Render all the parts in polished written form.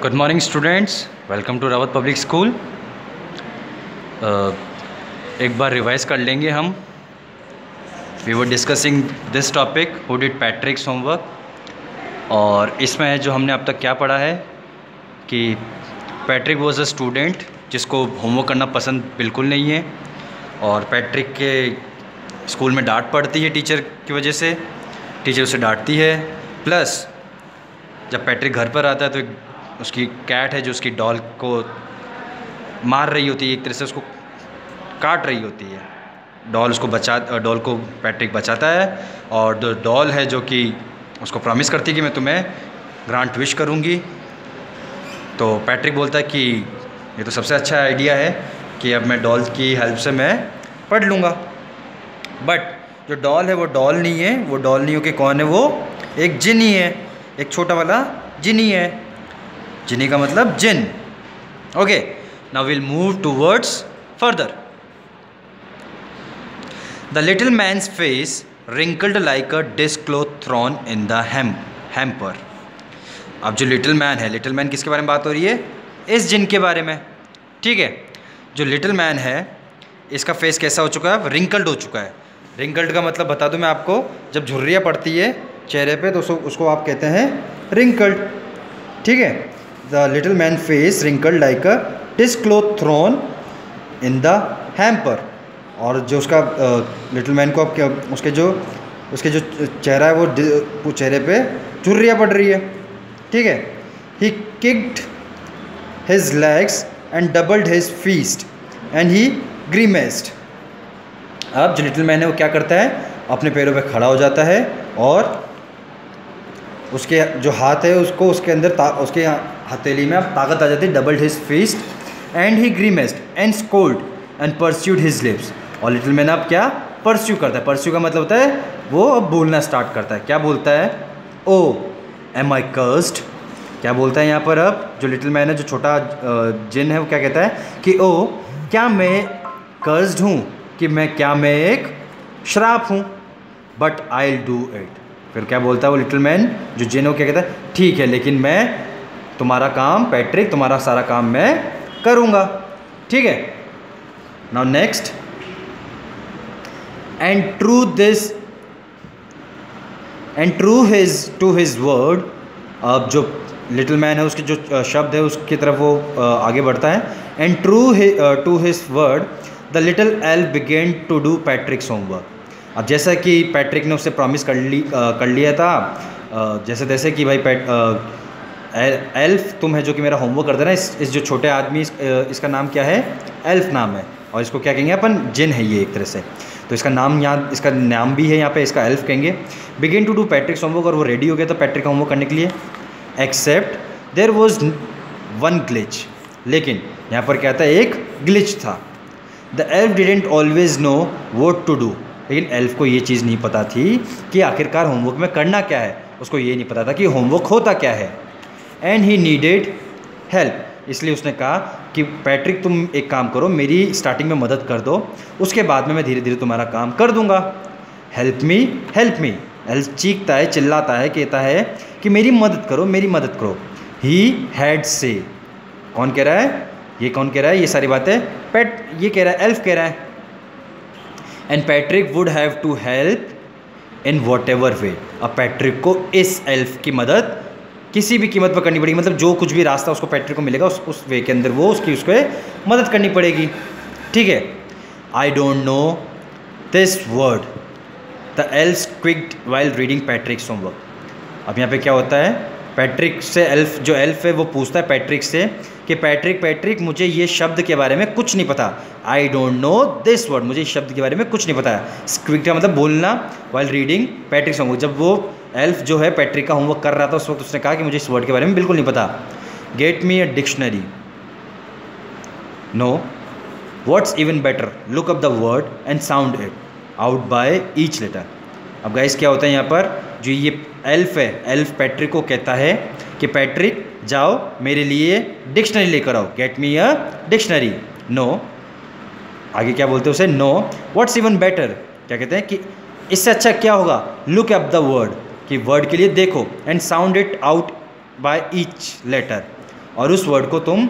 Good morning students, welcome to Rawat public school. एक बार revise कर लेंगे हम। We were discussing this topic who did Patrick's homework. और इसमें जो हमने अब तक क्या पढ़ा है कि पैट्रिक वॉज अ स्टूडेंट जिसको होमवर्क करना पसंद बिल्कुल नहीं है, और पैट्रिक के स्कूल में डांट पड़ती है टीचर की वजह से, टीचर उसे डांटती है। प्लस जब पैट्रिक घर पर आता है तो उसकी कैट है जो उसकी डॉल को मार रही होती है, एक तरह से उसको काट रही होती है। डॉल को पैट्रिक बचाता है, और जो डॉल है जो कि उसको प्रॉमिस करती है कि मैं तुम्हें ग्रांट विश करूँगी। तो पैट्रिक बोलता है कि ये तो सबसे अच्छा आइडिया है कि अब मैं डॉल की हेल्प से मैं पढ़ लूँगा। बट जो डॉल है वो डॉल नहीं है, वो डॉल नहीं हो के कौन है, वो एक जिनी है, एक छोटा वाला जिनी है। जिनी का मतलब जिन। Okay, now will move towards further. The little man's face wrinkled like a disc cloth thrown in the hamper. अब जो लिटिल मैन है, लिटिल मैन किसके बारे में बात हो रही है? इस जिन के बारे में। ठीक है, जो लिटिल मैन है इसका फेस कैसा हो चुका है? रिंकल्ड हो चुका है। रिंकल्ड का मतलब बता दूं मैं आपको, जब झुर्रियाँ पड़ती है चेहरे पे तो उसको आप कहते हैं रिंकल्ड। ठीक है, the little man face wrinkled like a disc cloth thrown in the hamper. और जो उसका लिटिल मैन को अब उसके जो चेहरा है वो चेहरे पे झुर्रियाँ पड़ रही है। ठीक है, he kicked his legs and doubled his fists and he grimaced. अब जो लिटिल मैन है वो क्या करता है? अपने पैरों पे खड़ा हो जाता है, और उसके जो हाथ है उसको उसके अंदर उसके हथेली में अब ताकत आ जाती है। Doubled his fists and he grimaced and scowled and pursued his lips. और लिटिल मैन अब क्या परस्यू करता है? परस्यू का मतलब होता है वो अब बोलना स्टार्ट करता है। क्या बोलता है? ओ एम आई कर्स्ड। क्या बोलता है यहाँ पर? अब जो लिटिल मैन है, जो छोटा जिन है, वो क्या कहता है कि ओ क्या मैं कर्स्ड हूँ, कि मैं एक श्राप हूँ, but I will do it. फिर क्या बोलता है वो लिटिल मैन जो जिन है, वो क्या कहता है? ठीक है, लेकिन मैं तुम्हारा काम, पैट्रिक तुम्हारा सारा काम मैं करूँगा। ठीक है, now next. And to his word. अब जो लिटिल मैन है उसके जो शब्द है उसकी तरफ वो आगे बढ़ता है। And to his word the little elf began to do Patrick's homework. अब जैसा कि पैट्रिक ने उससे प्रॉमिस कर लिया था, जैसे तैसे कि भाई एल्फ तुम है जो कि मेरा होमवर्क कर देना। इस जो छोटे आदमी इसका नाम क्या है? एल्फ नाम है, और इसको क्या कहेंगे अपन? जिन है ये एक तरह से। तो इसका नाम भी है यहाँ पे, इसका एल्फ कहेंगे। Begin to do Patrick's homework, और वो रेडी हो गया था पैट्रिक का होमवर्क करने के लिए। Except there was one glitch. लेकिन यहाँ पर क्या था? एक ग्लिच था। The elf didn't always know what to do. लेकिन एल्फ को ये चीज़ नहीं पता थी कि आखिरकार होमवर्क में करना क्या है। उसको ये नहीं पता था कि होमवर्क होता क्या है। And he needed help. इसलिए उसने कहा कि पैट्रिक तुम एक काम करो, मेरी स्टार्टिंग में मदद कर दो, उसके बाद में मैं धीरे धीरे तुम्हारा काम कर दूंगा। Help me help me. Elf चीखता है, चिल्लाता है, कहता है कि मेरी मदद करो, मेरी मदद करो। ही हैड से। कौन कह रहा है? ये कौन कह रहा है? ये सारी बातें ये कह रहा है, एल्फ कह रहा है। And Patrick would have to help in whatever way. अब पैट्रिक को इस एल्फ की मदद किसी भी कीमत पर करनी पड़ेगी। मतलब जो कुछ भी रास्ता उसको पैट्रिक को मिलेगा उस वे के अंदर वो उसको मदद करनी पड़ेगी। ठीक है, I don't know this word the elf squeaked while reading Patrick's homework. अब यहाँ पे क्या होता है? पैट्रिक से जो एल्फ है वो पूछता है पैट्रिक से कि पैट्रिक मुझे ये शब्द के बारे में कुछ नहीं पता। आई डोंट नो दिस वर्ड, मुझे इस शब्द के बारे में कुछ नहीं पता है। स्क्विक का मतलब बोलना, वाइल रीडिंग पैट्रिक्स होमवर्क। जब वो एल्फ जो है पैट्रिक का होमवर्क कर रहा था उस वक्त उसने कहा कि मुझे इस वर्ड के बारे में बिल्कुल नहीं पता। Get me a dictionary. No, what's even better, look up the word and sound it out by each letter. अब गाइस क्या होता है यहाँ पर? जो ये एल्फ है, एल्फ पैट्रिक को कहता है कि पैट्रिक जाओ मेरे लिए डिक्शनरी लेकर आओ, get me a dictionary. No, आगे क्या बोलते हैं उसे? No, what's even better. क्या कहते हैं कि इससे अच्छा क्या होगा? लुक अप द वर्ड, कि वर्ड के लिए देखो, and sound it out by each letter. और उस वर्ड को तुम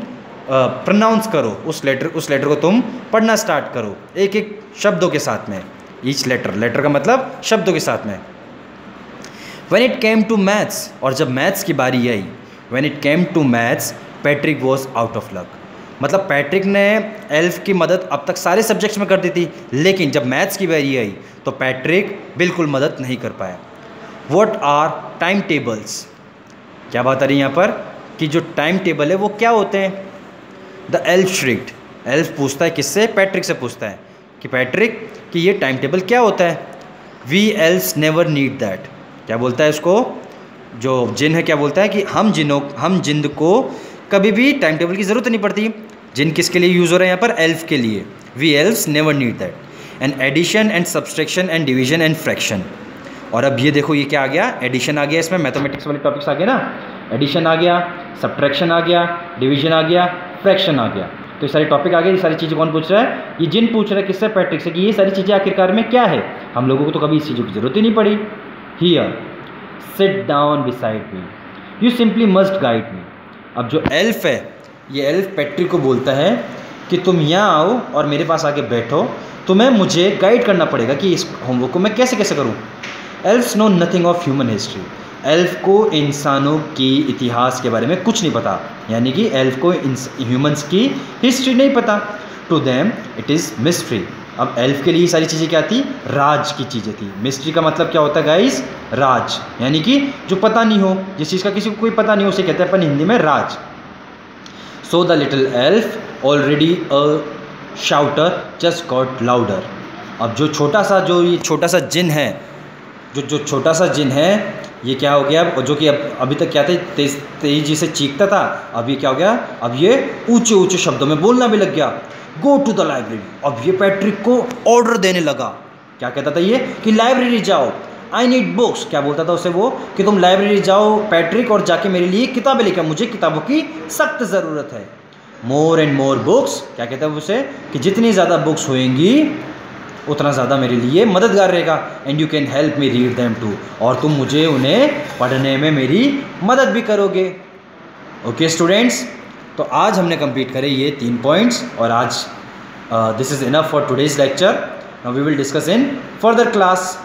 प्रोनाउंस करो, उस लेटर को तुम पढ़ना स्टार्ट करो एक एक शब्दों के साथ में। ईच लेटर का मतलब शब्दों के साथ में। When it came to maths, और जब मैथ्स की बारी आई, when it came to maths Patrick was out of luck. मतलब पैट्रिक ने एल्फ की मदद अब तक सारे सब्जेक्ट्स में कर दी थी, लेकिन जब मैथ्स की बारी आई तो पैट्रिक बिल्कुल मदद नहीं कर पाया। व्हाट आर टाइम टेबल्स, क्या बात आ रही है यहाँ पर कि जो टाइम टेबल है वो क्या होते हैं। द एल्फ श्रिक्ड, एल्फ पूछता है किससे, पैट्रिक से पूछता है कि पैट्रिक कि ये टाइम टेबल क्या होता है। We elves never need that, क्या बोलता है इसको, जो जिन है क्या बोलता है कि हम जिन को कभी भी टाइम टेबल की ज़रूरत नहीं पड़ती। जिन किसके लिए यूज़ हो रहा है यहाँ पर, एल्फ के लिए। We elves never need that. And addition and subtraction and division and fraction. और अब ये देखो ये क्या आ गया, एडिशन आ गया, इसमें मैथमेटिक्स वाले टॉपिक्स आ गए ना, एडिशन आ गया, सब्ट्रैक्शन आ गया, डिवीजन आ गया, फ्रैक्शन आ गया। तो ये सारे टॉपिक आ गए। ये सारी चीज़ें कौन पूछ रहा है, ये जिन पूछ रहा है किससे, पैट्रिक से, कि ये सारी चीज़ें आखिरकार में क्या है। हम लोगों को तो कभी इस चीज़ों की ज़रूरत ही नहीं पड़ी। Here sit down beside me, you simply must guide me. अब जो एल्फ है, ये एल्फ पैट्रिक को बोलता है कि तुम यहाँ आओ और मेरे पास आके बैठो, तुम्हें मुझे गाइड करना पड़ेगा कि इस होमवर्क को मैं कैसे कैसे करूँ। Elves know nothing of human history, elf को इंसानों की इतिहास के बारे में कुछ नहीं पता, यानी कि एल्फ को ह्यूमंस की हिस्ट्री नहीं पता। To them it is mystery. अब एल्फ के लिए सारी चीज़ें क्या थी, राज की चीज़ें थी। मिस्ट्री का मतलब क्या होता है गाइस, राज, यानी कि जो पता नहीं हो, जिस चीज़ का किसी को कोई पता नहीं हो उसे कहते हैं अपन हिंदी में राज। So the little elf already a shouter just got louder. अब जो छोटा सा जिन है, जो छोटा सा जिन है ये क्या हो गया, जो कि अभी तक क्या था, तेजी से चीखता था, अब ये क्या हो गया, अब ये ऊंचे ऊंचे शब्दों में बोलना भी लग गया। गो टू द लाइब्रेरी, अब ये पैट्रिक को ऑर्डर देने लगा। क्या कहता था ये कि लाइब्रेरी जाओ, आई नीड बुक्स। क्या बोलता था उसे वो कि तुम लाइब्रेरी जाओ पैट्रिक और जाके मेरे लिए किताबें लेकर, मुझे किताबों की सख्त ज़रूरत है। मोर एंड मोर बुक्स, क्या कहता है उसे कि जितनी ज़्यादा बुक्स होएंगी उतना ज़्यादा मेरे लिए मददगार रहेगा। And you can help me read them too, और तुम मुझे उन्हें पढ़ने में मेरी मदद भी करोगे। ओके स्टूडेंट्स, तो आज हमने कंप्लीट करे ये 3 पॉइंट्स, और आज this is enough for today's lecture. Now we will discuss in further class.